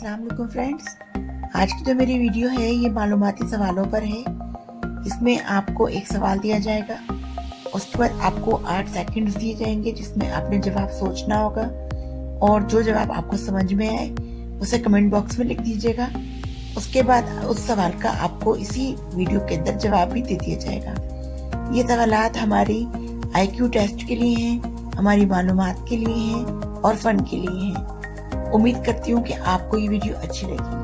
अस्सलाम वालेकुम फ्रेंड्स। आज की जो मेरी वीडियो है ये मालूमाती सवालों पर है। इसमें आपको एक सवाल दिया जाएगा, उसके बाद आपको 8 सेकंड्स दिए जाएंगे जिसमें आपने जवाब सोचना होगा और जो जवाब आपको समझ में आए उसे कमेंट बॉक्स में लिख दीजिएगा। उसके बाद उस सवाल का आपको इसी वीडियो के अंदर जवाब भी दे दिया जाएगा। ये सवालात हमारी IQ टेस्ट के लिए हैं, हमारी मालूमात के लिए हैं और फन के लिए हैं। उम्मीद करती हूँ कि आपको ये वीडियो अच्छी लगेगी।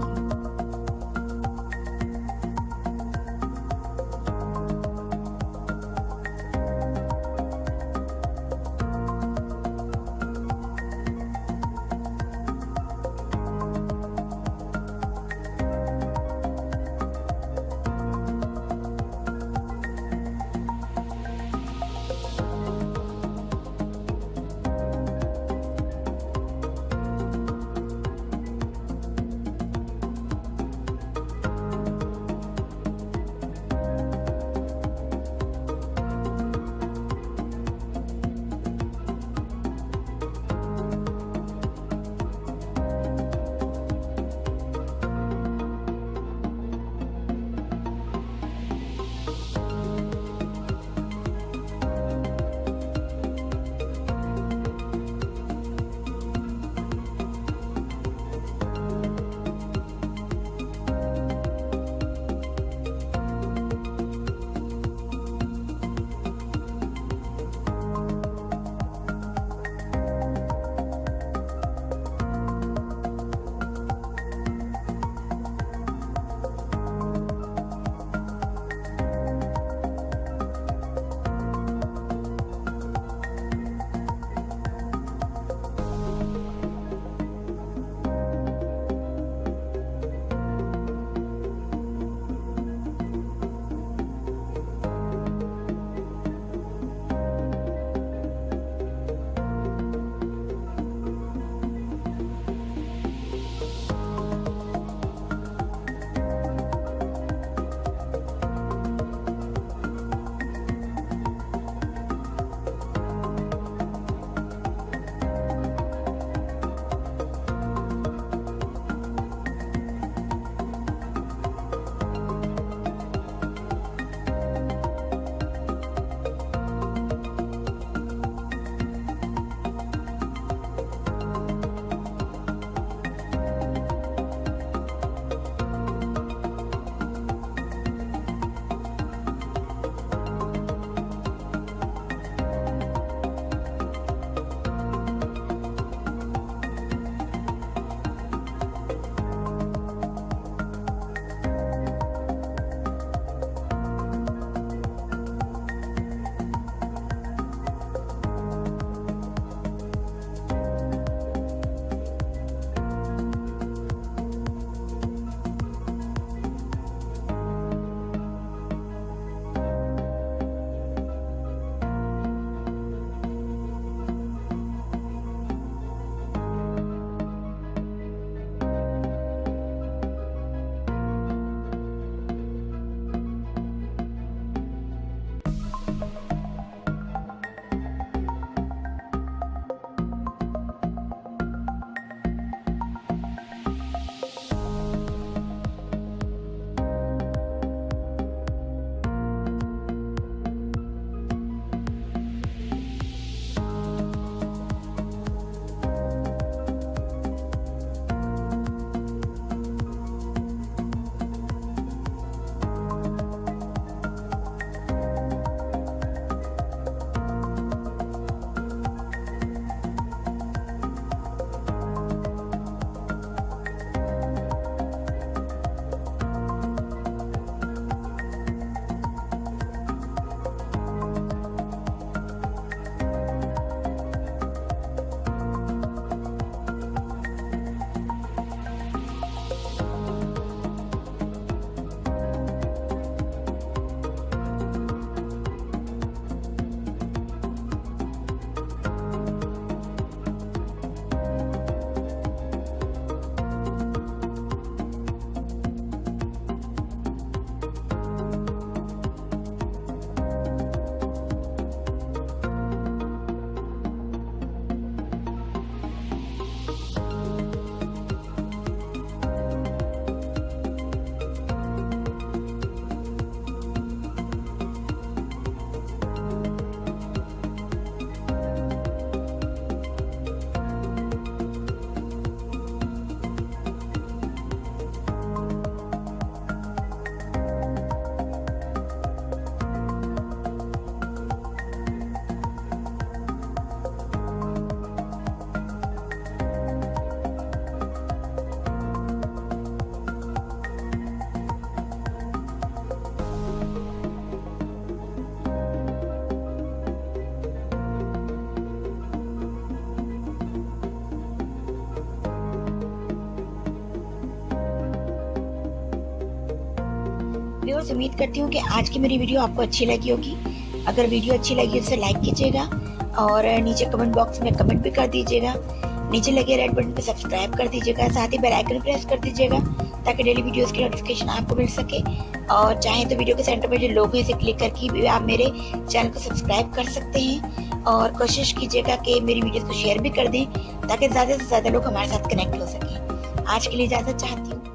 व्यूअर्स, उम्मीद करती हूँ कि आज की मेरी वीडियो आपको अच्छी लगी होगी। अगर वीडियो अच्छी लगी तो लाइक कीजिएगा और नीचे कमेंट बॉक्स में कमेंट भी कर दीजिएगा। नीचे लगे रेड बटन पे सब्सक्राइब कर दीजिएगा, साथ ही बेल आइकन प्रेस कर दीजिएगा ताकि डेली वीडियोस की नोटिफिकेशन आपको मिल सके। और चाहें तो वीडियो के सेंटर में जो लोगो है इसे क्लिक करके भी आप मेरे चैनल को सब्सक्राइब कर सकते हैं। और कोशिश कीजिएगा कि मेरी वीडियोस को शेयर भी कर दें ताकि ज़्यादा से ज़्यादा लोग हमारे साथ कनेक्ट हो सकें। आज के लिए इजाज़त चाहती हूँ।